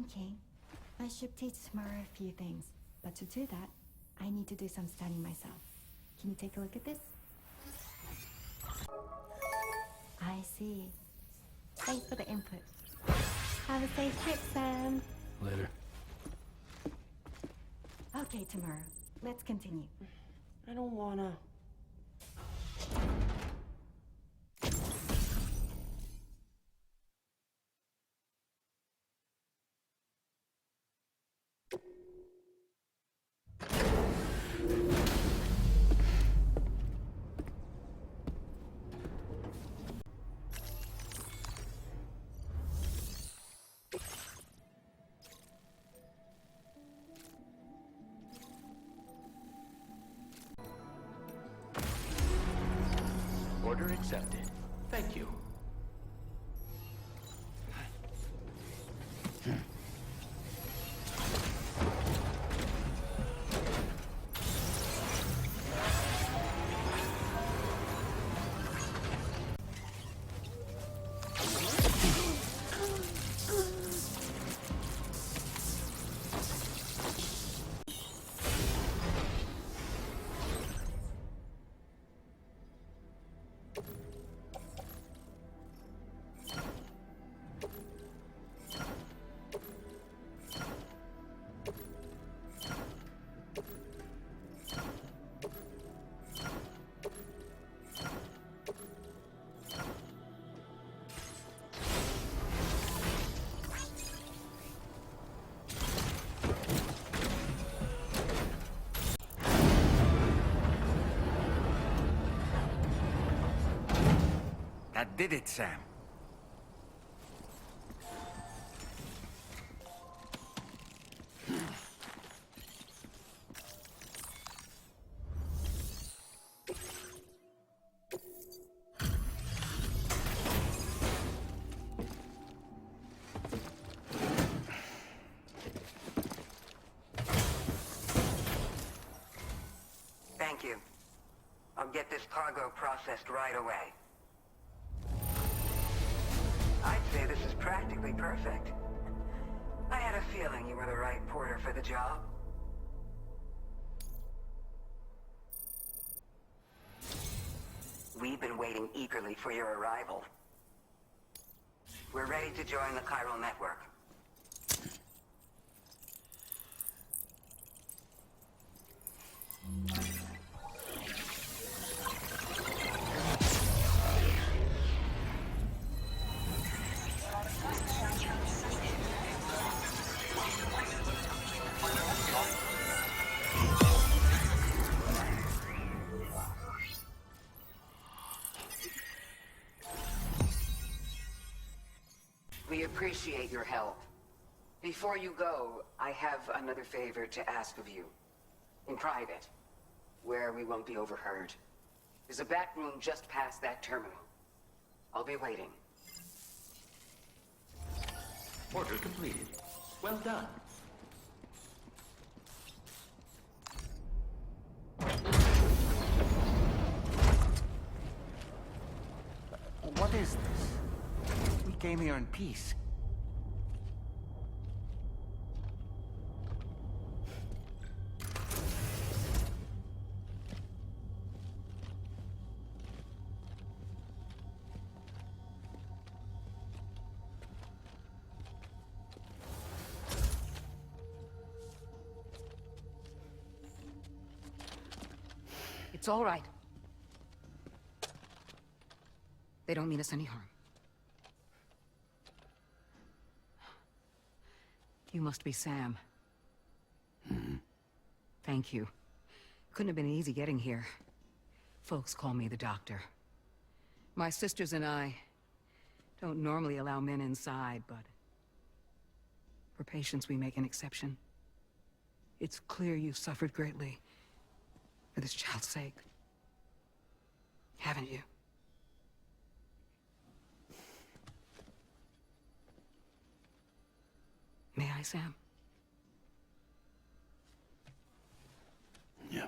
thinking I should teach Smurr a few things, but to do that, I need to do some studying myself. Can you take a look at this? I see. Thanks for the input. Have a safe trip, Sam. Later. Okay, tomorrow. Let's continue. I don't wanna. Order accepted. Thank you. That did it, Sam. Thank you. I'll get this cargo processed right away. I'd say this is practically perfect. I had a feeling you were the right porter for the job. We've been waiting eagerly for your arrival. We're ready to join the chiral network. We appreciate your help. Before you go, I have another favor to ask of you. In private, where we won't be overheard. There's a back room just past that terminal. I'll be waiting. Order completed. Well done. What is this? We came here in peace. It's all right. They don't mean us any harm. You must be Sam. Thank you. Couldn't have been easy getting here. Folks call me the doctor. My sisters and I don't normally allow men inside, but for patients we make an exception. It's clear you've suffered greatly for this child's sake. Haven't you? May I, Sam? Yeah.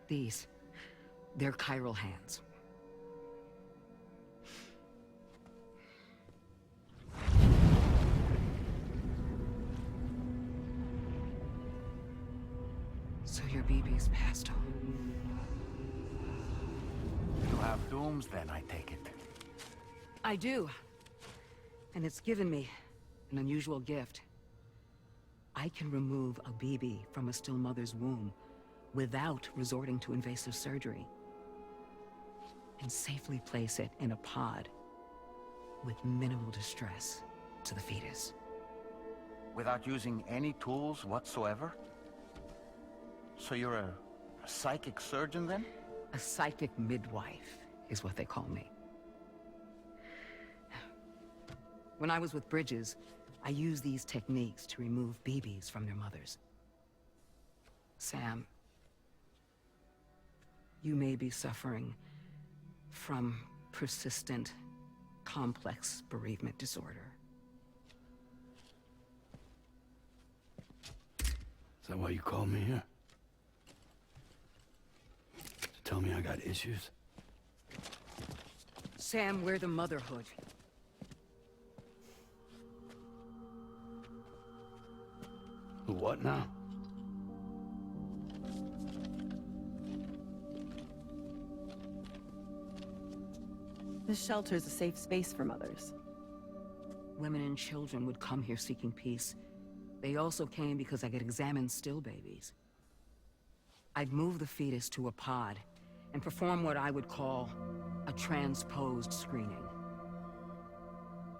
These. They're chiral hands. So your BB's passed on. You have dooms then, I take it. I do. And it's given me an unusual gift. I can remove a BB from a still mother's womb without resorting to invasive surgery. And safely place it in a pod with minimal distress to the fetus. Without using any tools whatsoever? So you're a psychic surgeon then? A psychic midwife is what they call me. When I was with Bridges, I used these techniques to remove BBs from their mothers. Sam, you may be suffering from persistent, complex bereavement disorder. Is that why you called me here? To tell me I got issues? Sam, we're the motherhood. The what now? This shelter's a safe space for mothers. Women and children would come here seeking peace. They also came because I could examine still babies. I'd move the fetus to a pod and perform what I would call a transposed screening.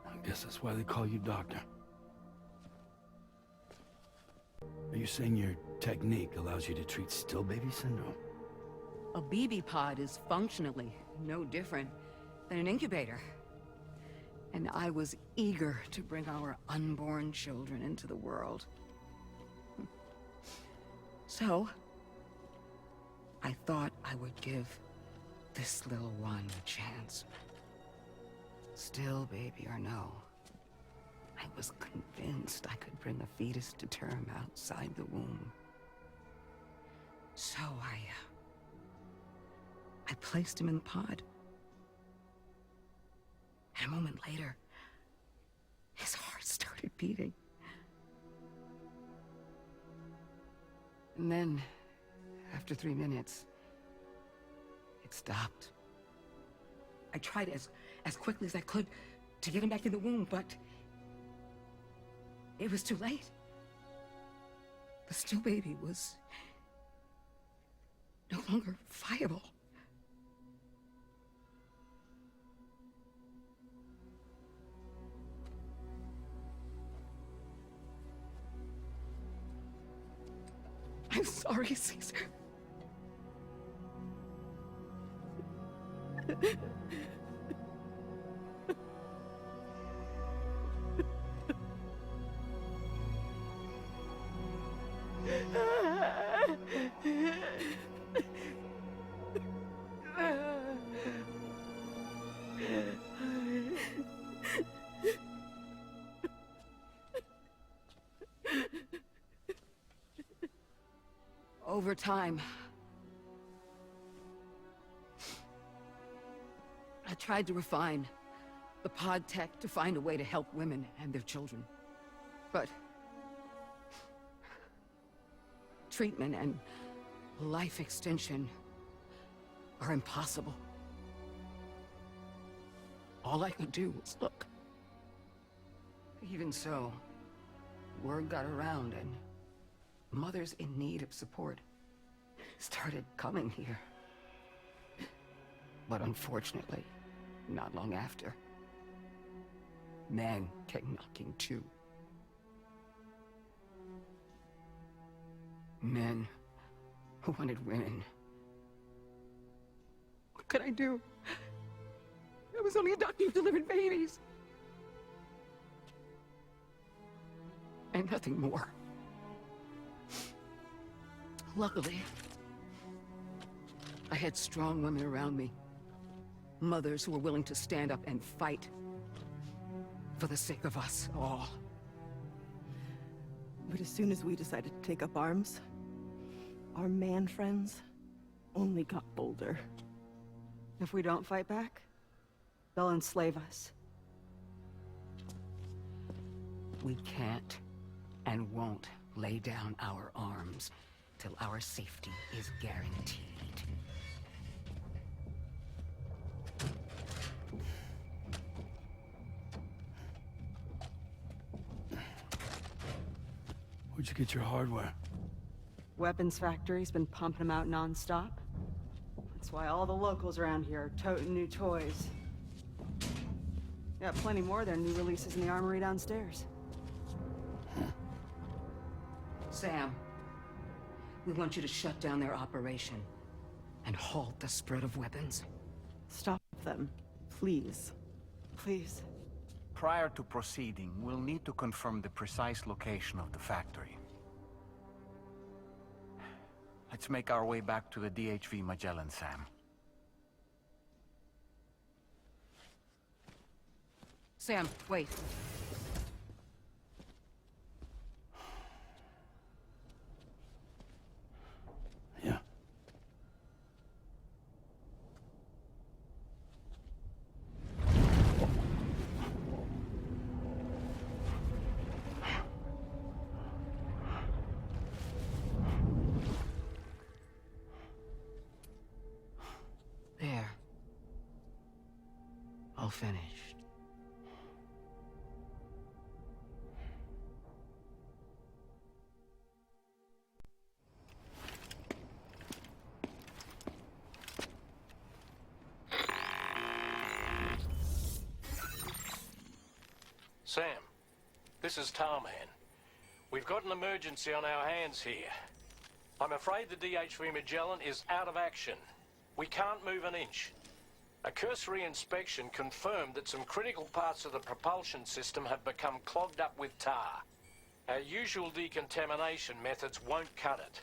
I guess that's why they call you doctor. Are you saying your technique allows you to treat still baby syndrome? A BB pod is functionally no different than an incubator. And I was eager to bring our unborn children into the world. So, I thought I would give this little one a chance. Still baby or no, I was convinced I could bring a fetus to term outside the womb. So I placed him in the pod. And a moment later, his heart started beating. And then, after 3 minutes, it stopped. I tried as quickly as I could to get him back in the womb, but it was too late. The still baby was no longer viable. I'm sorry, Caesar. Over time, I tried to refine the pod tech to find a way to help women and their children. But treatment and life extension are impossible. All I could do was look. Even so, word got around and mothers in need of support started coming here. But unfortunately, not long after, men came knocking too. Men who wanted women. What could I do? I was only a doctor who delivered babies. And nothing more. Luckily, I had strong women around me. Mothers who were willing to stand up and fight for the sake of us all. But as soon as we decided to take up arms, our man friends only got bolder. If we don't fight back, they'll enslave us. We can't and won't lay down our arms till our safety is guaranteed. Where'd you get your hardware? Weapons factory's been pumping them out non-stop. That's why all the locals around here are toting new toys. Got plenty more of their new releases in the armory downstairs. Sam, we want you to shut down their operation and halt the spread of weapons. Stop them, please. Please. Prior to proceeding, we'll need to confirm the precise location of the factory. Let's make our way back to the DHV Magellan, Sam. Sam, wait. Yeah. There. All finished. Sam, this is Tarman. We've got an emergency on our hands here. I'm afraid the DHV Magellan is out of action. We can't move an inch. A cursory inspection confirmed that some critical parts of the propulsion system have become clogged up with tar. Our usual decontamination methods won't cut it.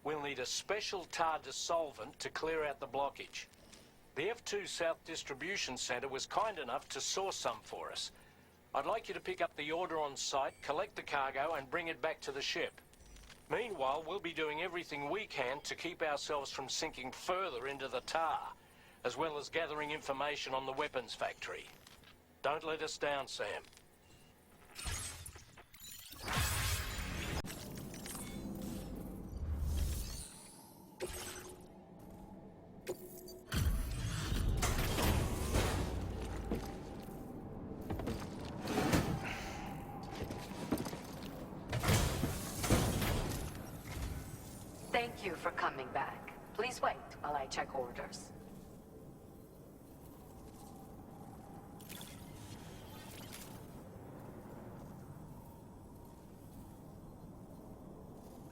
We'll need a special tar dissolvent to clear out the blockage. The F2 South Distribution Centre was kind enough to source some for us. I'd like you to pick up the order on site, collect the cargo, and bring it back to the ship. Meanwhile, we'll be doing everything we can to keep ourselves from sinking further into the tar, as well as gathering information on the weapons factory. Don't let us down, Sam. Thank you for coming back. Please wait while I check orders.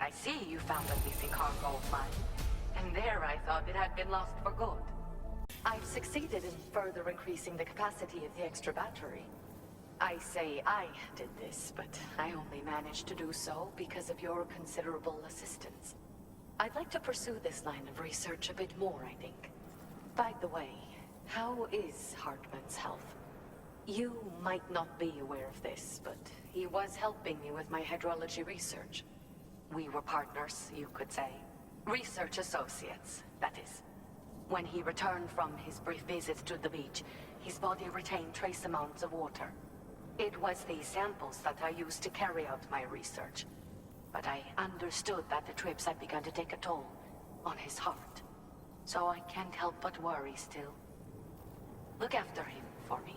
I see you found a missing cargo of mine. And there I thought it had been lost for good. I've succeeded in further increasing the capacity of the extra battery. I say I did this, but I only managed to do so because of your considerable assistance. I'd like to pursue this line of research a bit more, I think. By the way, how is Hartman's health? You might not be aware of this, but he was helping me with my hydrology research. We were partners, you could say. Research associates, that is. When he returned from his brief visit to the beach, his body retained trace amounts of water. It was these samples that I used to carry out my research. But I understood that the trips had begun to take a toll on his heart. So I can't help but worry still. Look after him for me.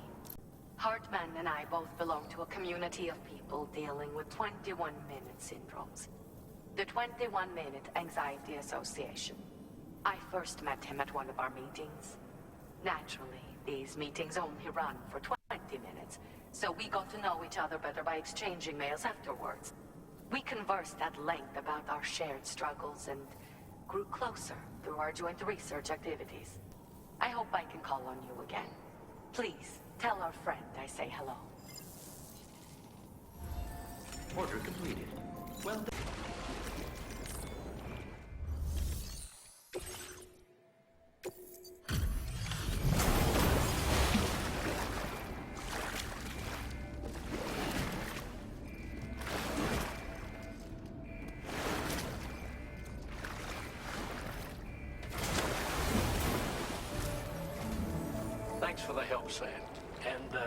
Hartman and I both belong to a community of people dealing with 21-minute syndromes. The 21-Minute Anxiety Association. I first met him at one of our meetings. Naturally, these meetings only run for 20 minutes, so we got to know each other better by exchanging mails afterwards. We conversed at length about our shared struggles and grew closer through our joint research activities. I hope I can call on you again. Please, tell our friend I say hello. Order completed. Well done. Thanks for the help, Sam. And,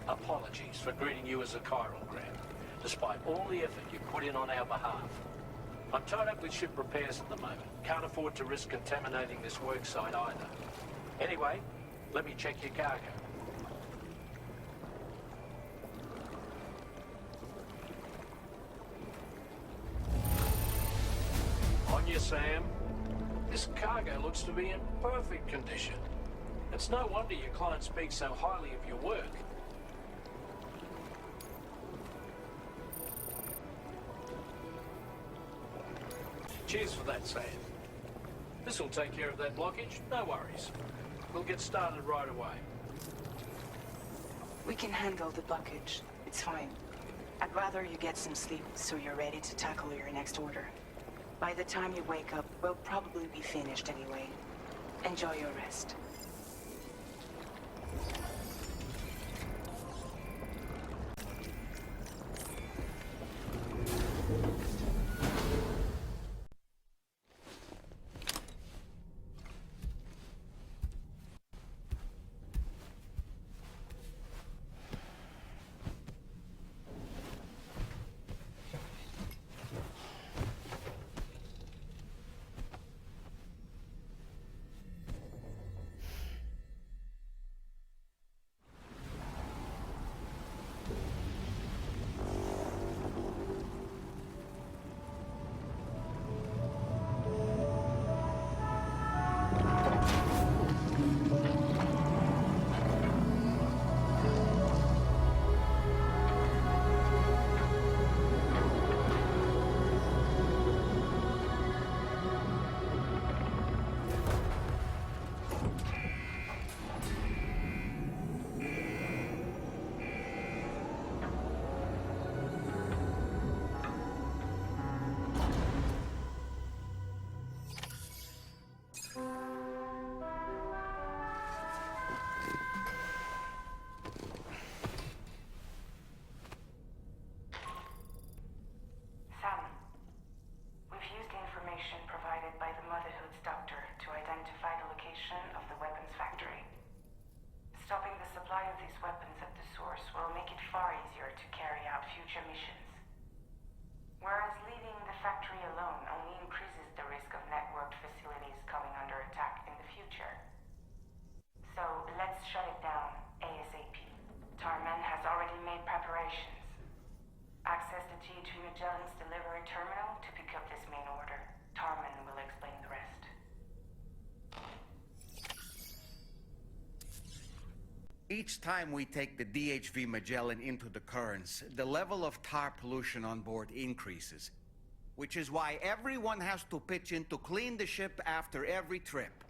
apologies for greeting you as a chiral grab, despite all the effort you put in on our behalf. I'm tied up with ship repairs at the moment. Can't afford to risk contaminating this work site either. Anyway, let me check your cargo. On you, Sam. This cargo looks to be in perfect condition. It's no wonder your client speaks so highly of your work. Cheers for that, Sam. This'll take care of that blockage, no worries. We'll get started right away. We can handle the blockage. It's fine. I'd rather you get some sleep so you're ready to tackle your next order. By the time you wake up, we'll probably be finished anyway. Enjoy your rest. Stopping the supply of these weapons at the source will make it far easier to carry out future missions. Whereas leaving the factory alone only increases the risk of networked facilities coming under attack in the future. So let's shut it down ASAP. Tarman has already made preparations. Access the DHV Magellan's delivery terminal to pick up this main order. Tarman will explain the rest. Each time we take the DHV Magellan into the currents, the level of tar pollution on board increases. Which is why everyone has to pitch in to clean the ship after every trip.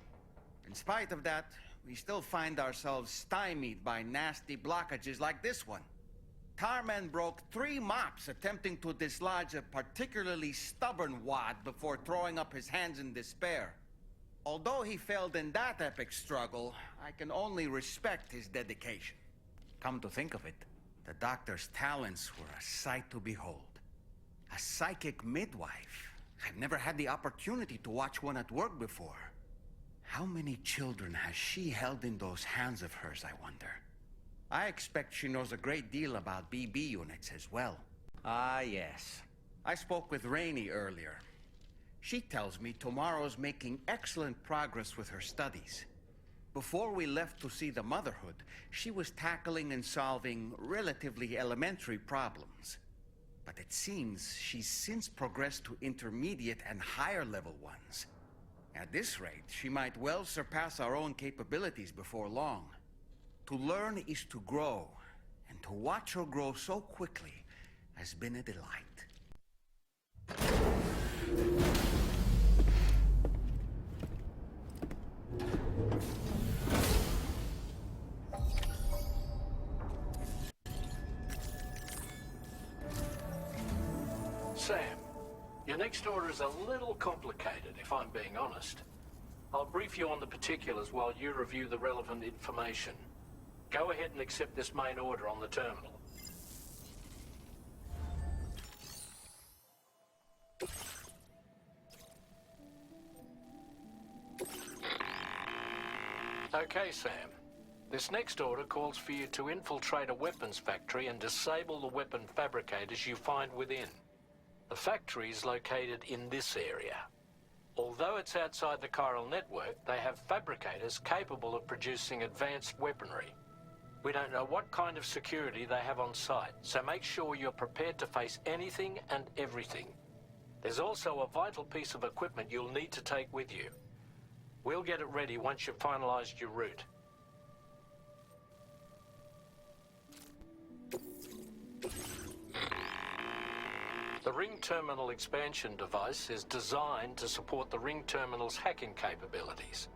In spite of that, we still find ourselves stymied by nasty blockages like this one. Tarman broke 3 mops attempting to dislodge a particularly stubborn wad before throwing up his hands in despair. Although he failed in that epic struggle, I can only respect his dedication. Come to think of it, the doctor's talents were a sight to behold. A psychic midwife. I've never had the opportunity to watch one at work before. How many children has she held in those hands of hers, I wonder? I expect she knows a great deal about BB units as well. Ah, yes. I spoke with Rainey earlier. She tells me Tomorrow's making excellent progress with her studies. Before we left to see the Motherhood, she was tackling and solving relatively elementary problems. But it seems she's since progressed to intermediate and higher level ones. At this rate, she might well surpass our own capabilities before long. To learn is to grow, and to watch her grow so quickly has been a delight. Sam, your next order is a little complicated, if I'm being honest. I'll brief you on the particulars while you review the relevant information. Go ahead and accept this main order on the terminal. Okay, Sam. This next order calls for you to infiltrate a weapons factory and disable the weapon fabricators you find within. The factory is located in this area. Although it's outside the chiral network, they have fabricators capable of producing advanced weaponry. We don't know what kind of security they have on site, so make sure you're prepared to face anything and everything. There's also a vital piece of equipment you'll need to take with you. We'll get it ready once you've finalized your route. The Ring Terminal expansion device is designed to support the Ring Terminal's hacking capabilities.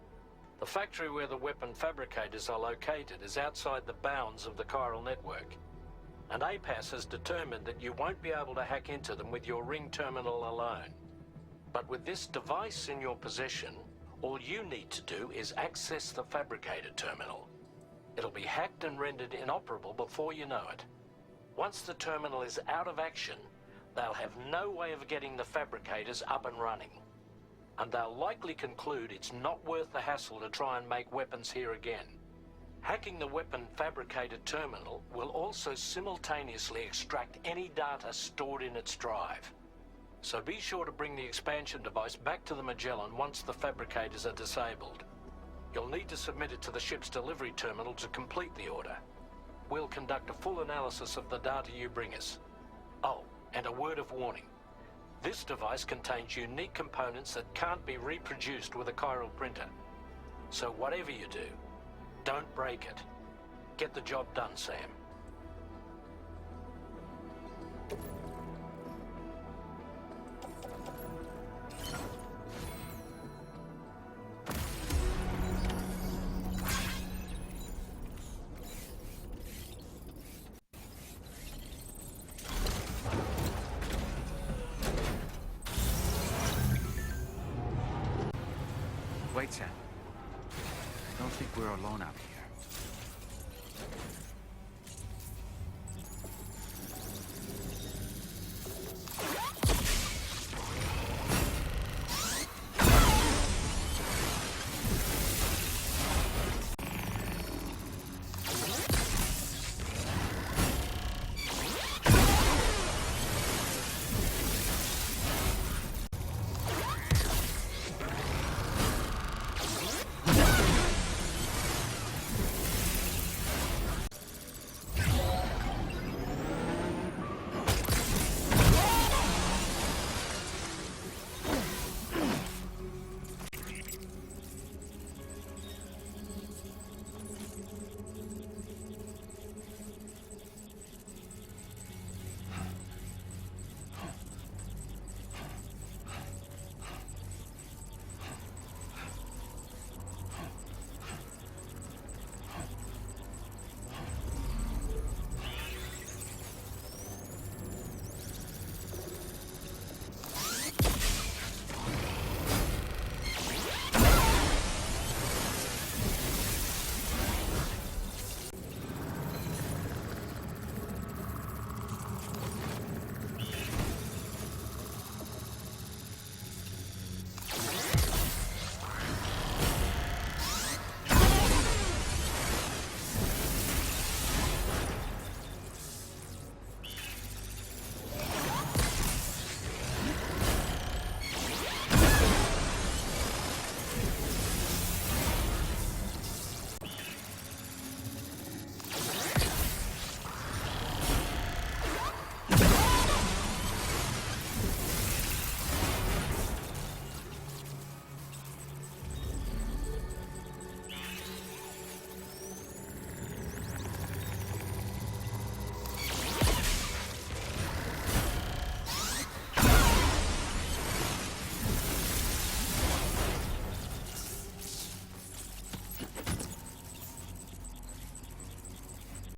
The factory where the weapon fabricators are located is outside the bounds of the chiral network, and APAS has determined that you won't be able to hack into them with your Ring Terminal alone. But with this device in your possession, all you need to do is access the fabricator terminal. It'll be hacked and rendered inoperable before you know it. Once the terminal is out of action, they'll have no way of getting the fabricators up and running. And they'll likely conclude it's not worth the hassle to try and make weapons here again. Hacking the weapon fabricator terminal will also simultaneously extract any data stored in its drive. So be sure to bring the expansion device back to the Magellan once the fabricators are disabled. You'll need to submit it to the ship's delivery terminal to complete the order. We'll conduct a full analysis of the data you bring us. Oh, and a word of warning. This device contains unique components that can't be reproduced with a chiral printer. So whatever you do, don't break it. Get the job done, Sam. Wait, Sam. I don't think we're alone out here.